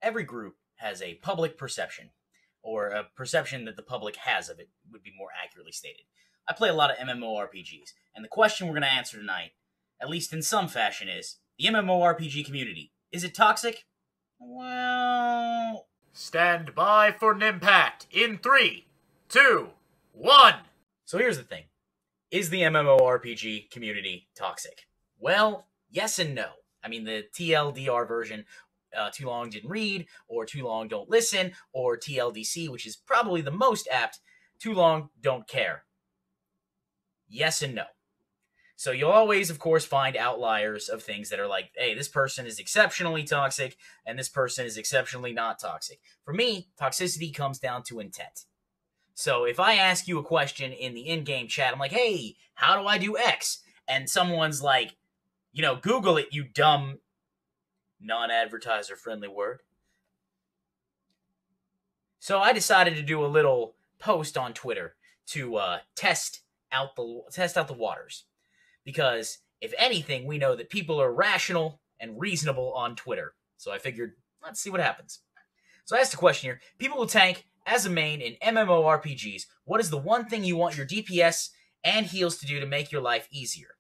every group has a public perception, or a perception that the public has of it, would be more accurately stated. I play a lot of MMORPGs, and the question we're going to answer tonight, at least in some fashion, is the MMORPG community. Is it toxic? Well... Stand by for an impact in 3, 2, 1. So here's the thing. Is the MMORPG community toxic? Well, yes and no. I mean, the TLDR version, Too Long Didn't Read, or Too Long Don't Listen, or TLDC, which is probably the most apt, Too Long Don't Care. Yes and no. So you'll always, of course, find outliers of things that are like, hey, this person is exceptionally toxic, and this person is exceptionally not toxic. For me, toxicity comes down to intent. So if I ask you a question in the in-game chat, I'm like, hey, how do I do X? And someone's like, Google it, you dumb non-advertiser-friendly word. So I decided to do a little post on Twitter to test out the waters. Because, if anything, we know that people are rational and reasonable on Twitter. So I figured, let's see what happens. So I asked a question here. People who tank as a main in MMORPGs, what is the one thing you want your DPS and heals to do to make your life easier?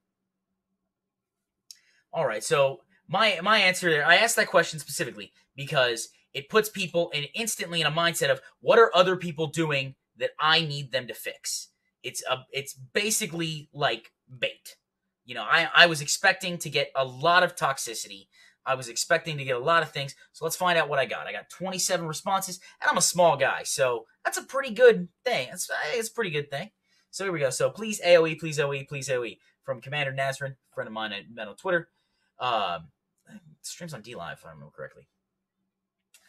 Alright, so my answer there, I asked that question specifically because it puts people instantly in a mindset of, what are other people doing that I need them to fix? It's basically like bait. I was expecting to get a lot of toxicity. I was expecting to get a lot of things. So let's find out what I got. I got 27 responses, and I'm a small guy, so that's a pretty good thing. It's a pretty good thing. So here we go. So please AoE, please AoE, please AoE. From Commander Nazrin, friend of mine I met on Twitter. Streams on DLive, if I remember correctly.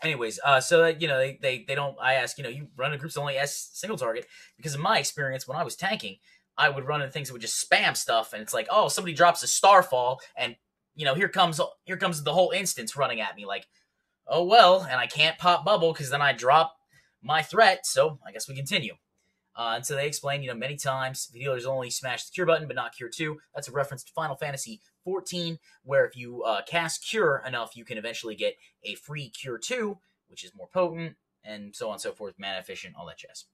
Anyways, so they don't. I ask, you run in groups that only S single target, because in my experience when I was tanking, I would run into things that would just spam stuff, and it's like, oh, somebody drops a Starfall, and here comes the whole instance running at me, like, oh well, and I can't pop bubble because then I drop my threat, so I guess we continue. And so they explain, many times healers only smash the cure button, but not cure 2. That's a reference to Final Fantasy 14, where if you cast cure enough, you can eventually get a free cure 2, which is more potent, and so on and so forth, mana efficient, all that jazz.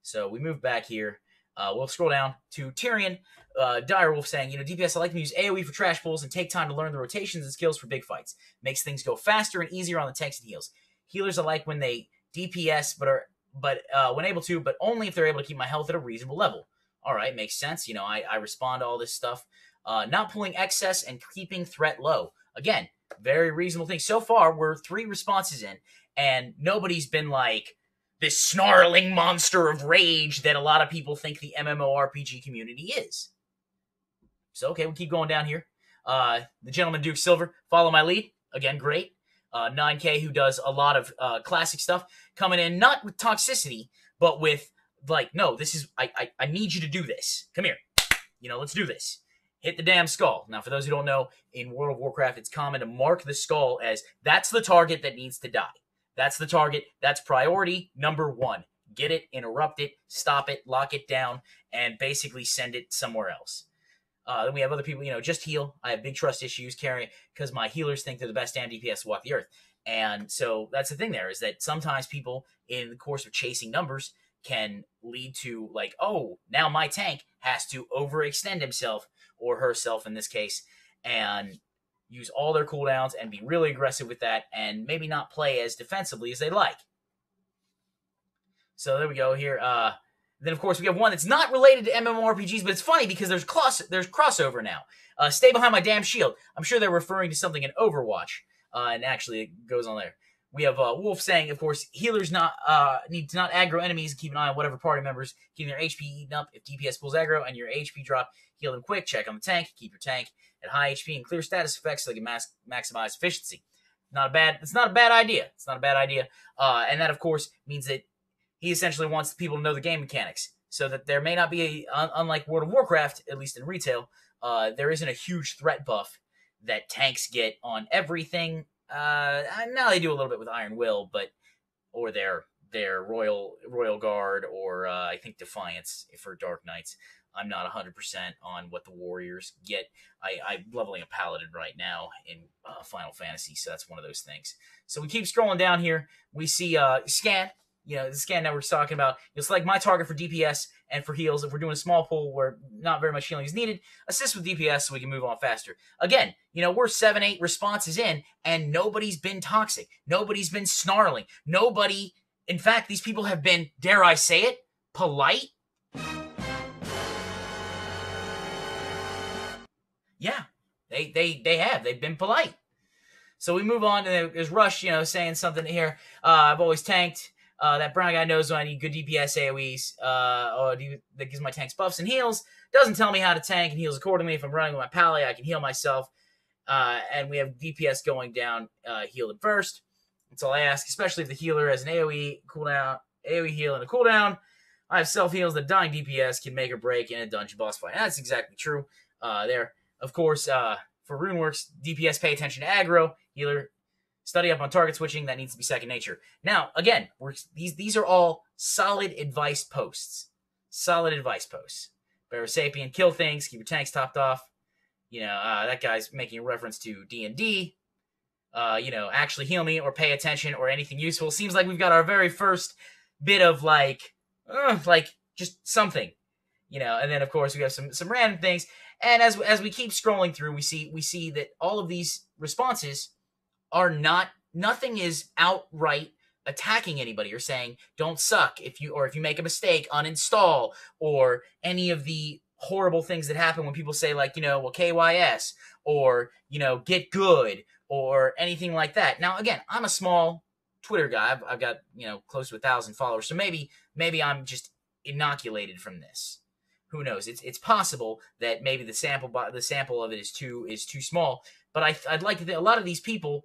So we move back here. We'll scroll down to Tyrion. Direwolf saying, DPS, I like to use AoE for trash pulls and take time to learn the rotations and skills for big fights. Makes things go faster and easier on the tanks and heals. Healers I like when they DPS, but when able to, but only if they're able to keep my health at a reasonable level. All right, makes sense. I respond to all this stuff. Not pulling excess and keeping threat low. Again, very reasonable thing. So far, we're 3 responses in, and nobody's been like this snarling monster of rage that a lot of people think the MMORPG community is. So, okay, we'll keep going down here. The Gentleman Duke Silver, follow my lead. Again, great. 9K, who does a lot of classic stuff, coming in not with toxicity, but with, like, no, this is, I need you to do this. Come here. Let's do this. Hit the damn skull. Now, for those who don't know, in World of Warcraft, it's common to mark the skull as, that's the target that needs to die. That's the target. That's priority number 1. Get it, interrupt it, stop it, lock it down, and basically send it somewhere else. Then we have other people, just heal. I have big trust issues carrying because my healers think they're the best damn DPS to walk the earth. And so that's the thing there, is that sometimes people in the course of chasing numbers can lead to, like, oh, now my tank has to overextend himself, or herself in this case, and use all their cooldowns and be really aggressive with that, and maybe not play as defensively as they like. So there we go here. Then, of course, we have one that's not related to MMORPGs, but it's funny because there's crossover now. Stay behind my damn shield. I'm sure they're referring to something in Overwatch, and actually it goes on there. We have Wolf saying, of course, healers need to not aggro enemies and keep an eye on whatever party members keeping their HP eaten up. If DPS pulls aggro and your HP drop, heal them quick. Check on the tank. Keep your tank at high HP and clear status effects so they can maximize efficiency. It's not a bad idea. It's not a bad idea. And that, of course, means that he essentially wants people to know the game mechanics, so that there may not be unlike World of Warcraft, at least in retail, there isn't a huge threat buff that tanks get on everything. Now they do a little bit with Iron Will, or their Royal Guard, or I think Defiance for Dark Knights. I'm not 100% on what the warriors get. I'm leveling a paladin right now in Final Fantasy, so that's one of those things. So we keep scrolling down here. We see scan. The scan network's talking about, select my target for DPS and for heals. If we're doing a small pool where not very much healing is needed, assist with DPS so we can move on faster. Again, we're 7-8 responses in, and nobody's been toxic. Nobody's been snarling. Nobody, in fact, these people have been, dare I say it, polite. Yeah, they have. They've been polite. So we move on, and there's Rush, saying something here. I've always tanked. That brown guy knows when I need good DPS AoEs, that gives my tanks buffs and heals. Doesn't tell me how to tank and heals accordingly. If I'm running with my pally, I can heal myself. And we have DPS going down, healed at first. That's all I ask, especially if the healer has an AoE heal and a cooldown. I have self-heals that dying DPS can make or break in a dungeon boss fight. And that's exactly true there. Of course, for Runeworks, DPS pay attention to aggro, healer study up on target switching. That needs to be second nature. Now, again, these are all solid advice posts. Solid advice posts. Barasapien, kill things, keep your tanks topped off. That guy's making a reference to D&D. Actually heal me or pay attention or anything useful. Seems like we've got our very first bit of just something. And then of course we have some random things. And as we keep scrolling through, we see that all of these responses are nothing is outright attacking anybody or saying don't suck if you make a mistake, uninstall, or any of the horrible things that happen when people say KYS or get good or anything like that. Now again, I'm a small Twitter guy. I've got close to 1,000 followers, so maybe I'm just inoculated from this. Who knows? It's possible that maybe the sample of it is too small. But I'd like to think a lot of these people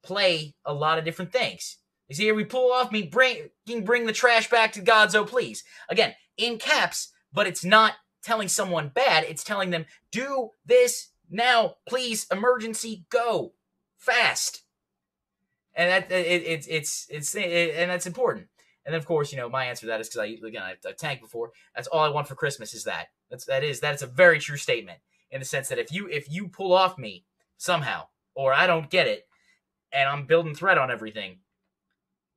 play a lot of different things. You see here, we pull off me bring the trash back to God's oh please. Again, in caps, but it's not telling someone bad. It's telling them do this now, please. Emergency, go fast. And that and that's important. And then, of course, my answer to that is because I've tanked before. That's all I want for Christmas is that. That is a very true statement in the sense that if you pull off me somehow or I don't get it and I'm building threat on everything,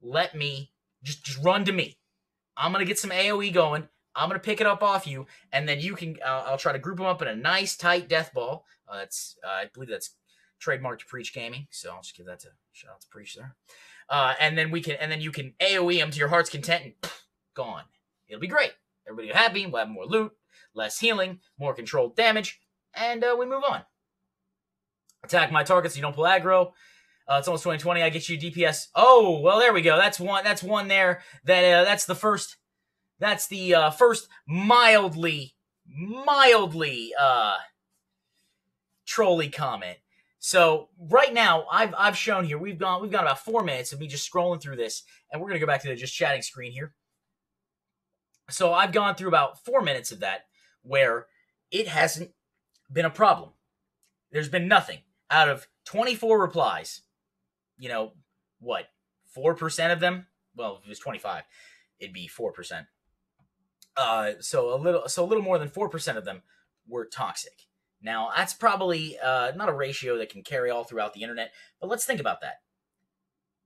let me just run to me. I'm gonna get some AOE going. I'm gonna pick it up off you, and then you can. I'll try to group them up in a nice tight death ball. I believe that's trademarked to Preach Gaming, so I'll just give that to shout out to Preach there. And then you can AoE them to your heart's content and gone. It'll be great. Everybody will be happy. We'll have more loot, less healing, more controlled damage, and we move on. Attack my target so you don't pull aggro. It's almost 2020. I get you DPS. Oh, well, there we go. That's one there. That's the first. That's the first mildly trolly comment. So right now, I've shown here we've got about 4 minutes of me just scrolling through this, and we're gonna go back to the just chatting screen here. So I've gone through about 4 minutes of that where it hasn't been a problem. There's been nothing out of 24 replies. 4% of them? Well, if it was 25, it'd be 4%. So a little more than 4% of them were toxic. Now, that's probably not a ratio that can carry all throughout the internet, but let's think about that.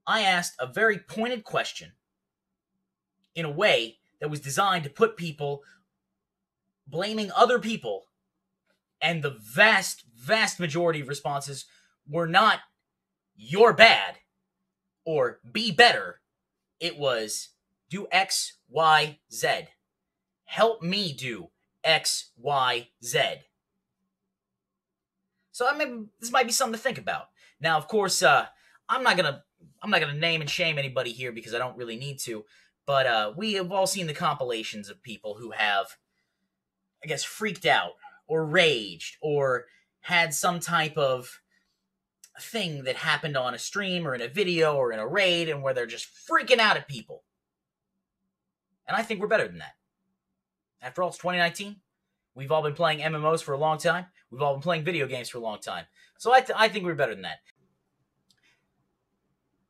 I asked a very pointed question in a way that was designed to put people blaming other people, and the vast, vast majority of responses were not, you're bad, or be better. It was, do X, Y, Z. Help me do X, Y, Z. So this might be something to think about. Now, of course, I'm not gonna name and shame anybody here because I don't really need to. But we have all seen the compilations of people who have, I guess, freaked out or raged or had some type of thing that happened on a stream or in a video or in a raid and where they're just freaking out at people. And I think we're better than that. After all, it's 2019. We've all been playing MMOs for a long time. We've all been playing video games for a long time. So I think we're better than that.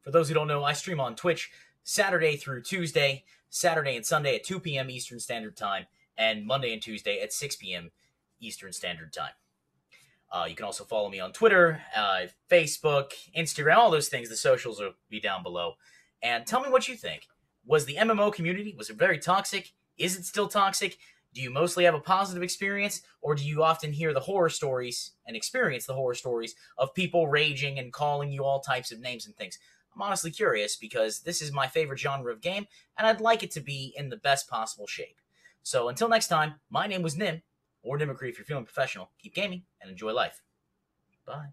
For those who don't know, I stream on Twitch Saturday through Tuesday, Saturday and Sunday at 2 p.m. Eastern Standard Time. and Monday and Tuesday at 6 p.m. Eastern Standard Time. You can also follow me on Twitter, Facebook, Instagram, all those things. The socials will be down below. And tell me what you think. Was the MMO community, was it very toxic? Is it still toxic? Do you mostly have a positive experience, or do you often hear the horror stories and experience the horror stories of people raging and calling you all types of names and things? I'm honestly curious because this is my favorite genre of game, and I'd like it to be in the best possible shape. So until next time, my name was Nim, or Nimicry if you're feeling professional. Keep gaming and enjoy life. Bye.